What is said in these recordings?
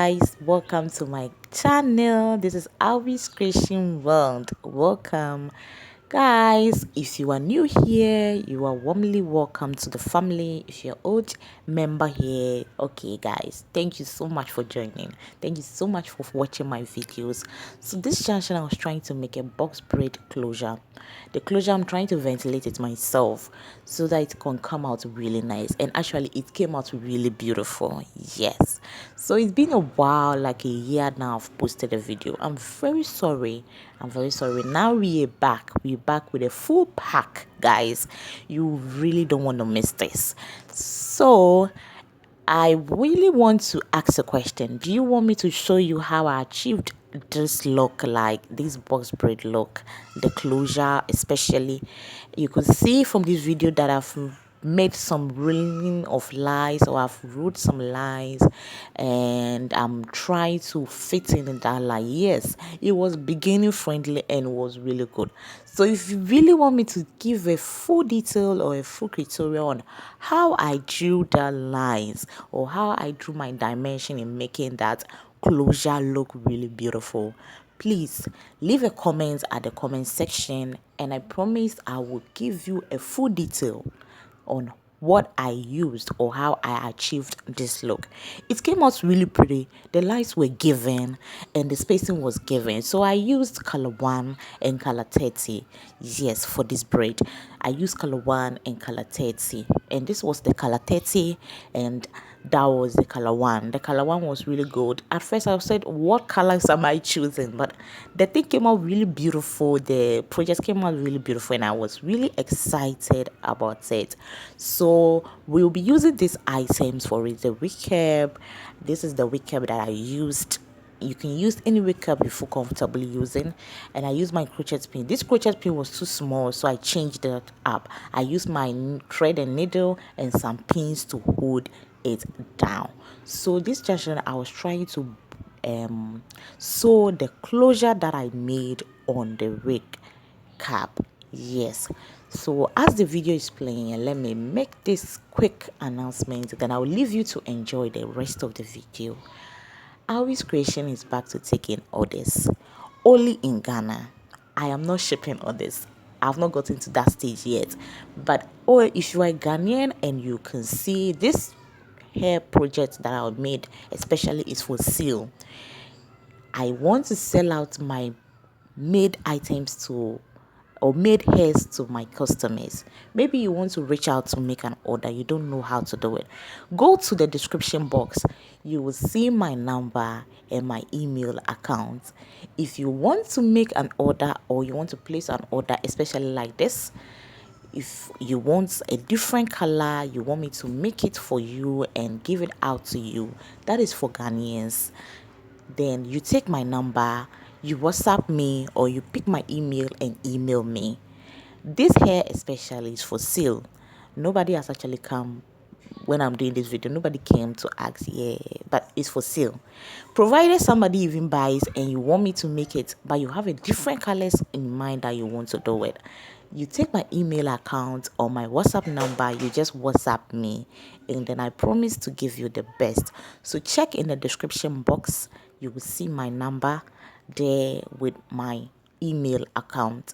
guys, welcome to my channel. This is Alvis Creation World. Welcome guys. If you are new here, you are warmly welcome to the family. If you're old member here, okay guys, thank you so much for joining. Thank you so much for watching my videos. So this junction, I was trying to make a box braid closure. The closure, I'm trying to ventilate it myself so that it can come out really nice, and actually it came out really beautiful. Yes, so it's been a while, like a year now I've posted a video. I'm very sorry. Now we're back with a full pack, guys. You really don't want to miss this. So I really want to ask a question. Do you want me to show you how I achieved this look, like this box braid look, the closure especially? You could see from this video that I've made some reeling of lines, or I've wrote some lines, and I'm trying to fit in that line. Yes, it was beginning friendly and was really good. So if you really want me to give a full detail or a full tutorial on how I drew the lines or how I drew my dimension in making that closure look really beautiful, please leave a comment at the comment section, and I promise I will give you a full detail on what I used or how I achieved this look. It came out really pretty. The lights were given and the spacing was given. So I used color 1 and color 30. Yes, for this braid. I used color 1 and color 30. And this was the color 30, and that was the color 1. The color 1 was really good. At first I said, what colors am I choosing? But the thing came out really beautiful. The project came out really beautiful, and I was really excited about it. So we'll be using these items for it. The wig cap. This is the wig cap that I used. You can use any wig cap you feel comfortable using, and I used my crochet pin. This crochet pin was too small, so I changed it up. I used my thread and needle and some pins to hold it down. So this junction, I was trying to sew the closure that I made on the wig cap. Yes, so as the video is playing, let me make this quick announcement, then I'll leave you to enjoy the rest of the video. Always Creation is back to taking orders only in Ghana. I am not shipping orders. I've not gotten to that stage yet. But if you are Ghanaian and you can see this hair project that I made, especially is for sale. I want to sell out my made items to, or made hairs to, my customers. Maybe you want to reach out to make an order, you don't know how to do it. Go to the description box. You will see my number and my email account. If you want to make an order, or you want to place an order, especially like this, if you want a different color, you want me to make it for you and give it out to you, that is for Ghanaians. Then you take my number, you WhatsApp me, or you pick my email and email me. This hair especially is for sale. Nobody has actually come when I'm doing this video. Nobody came to ask, yeah, but it's for sale. Provided somebody even buys and you want me to make it, but you have a different colors in mind that you want to do it, you take my email account or my WhatsApp number, you just WhatsApp me, and then I promise to give you the best. So check in the description box. You will see my number there with my email account.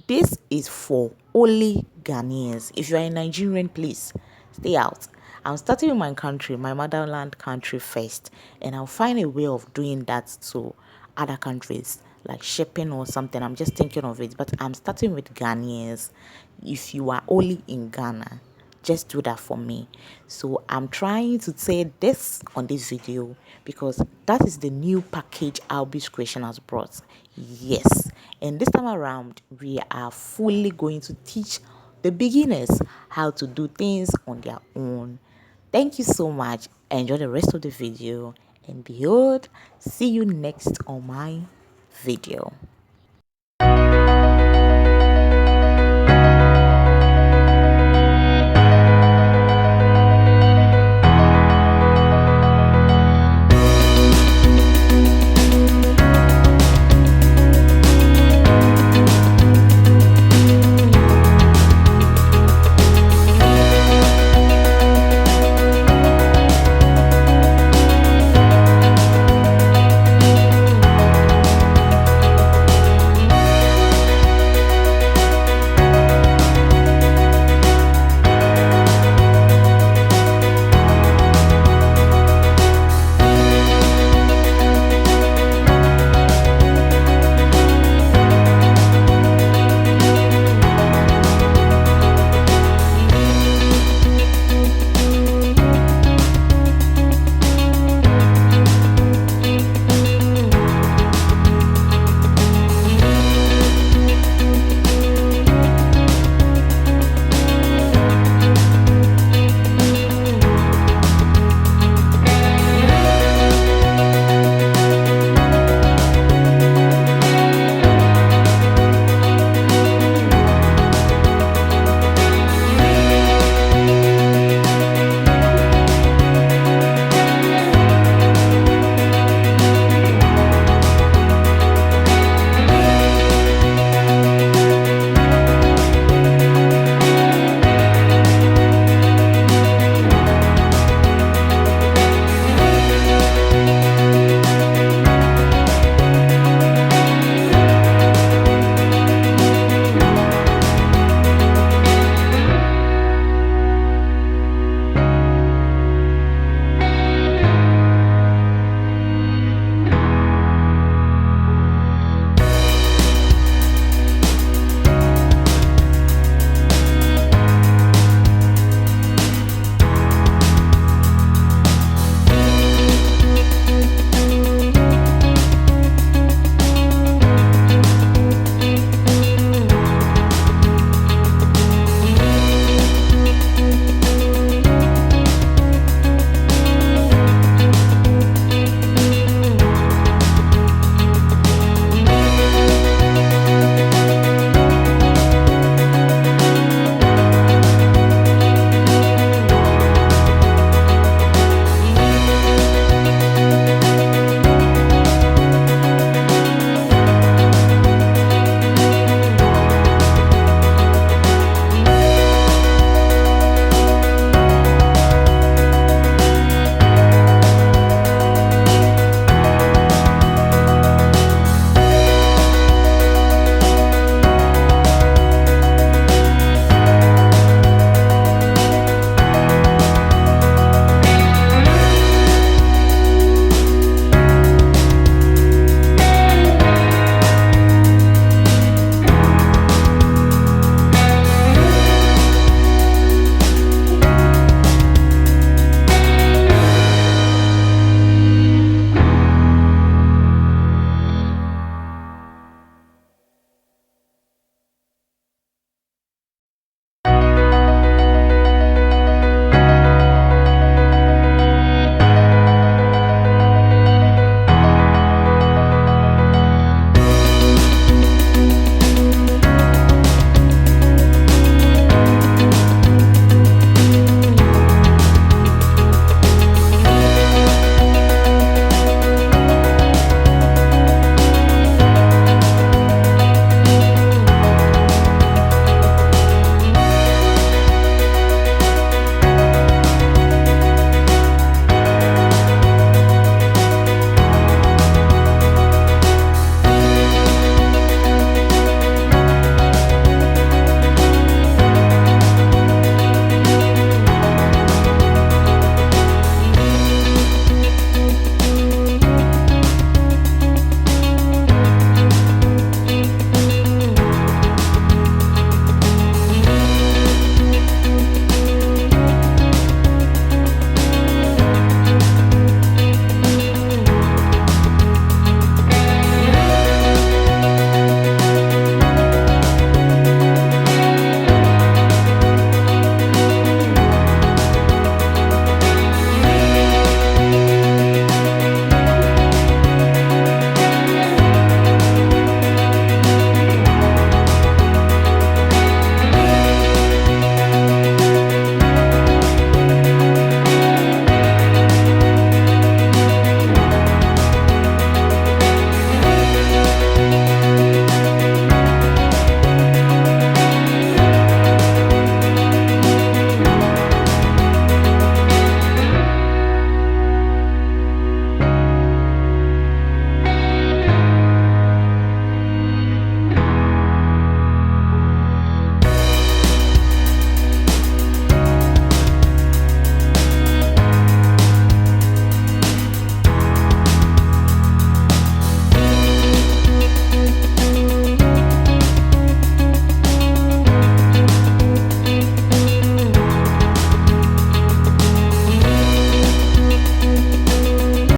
This is for only Ghanaians. If you are a Nigerian, please stay out. I'm starting with my country, my motherland country first, and I'll find a way of doing that to other countries, like shipping or something. I'm just thinking of it, but I'm starting with Ghanaians. If you are only in Ghana, just do that for me. So I'm trying to say this on this video because that is the new package Albi's Creation has brought. Yes, and this time around we are fully going to teach the beginners how to do things on their own. Thank you so much. Enjoy the rest of the video, and behold, see you next on my video.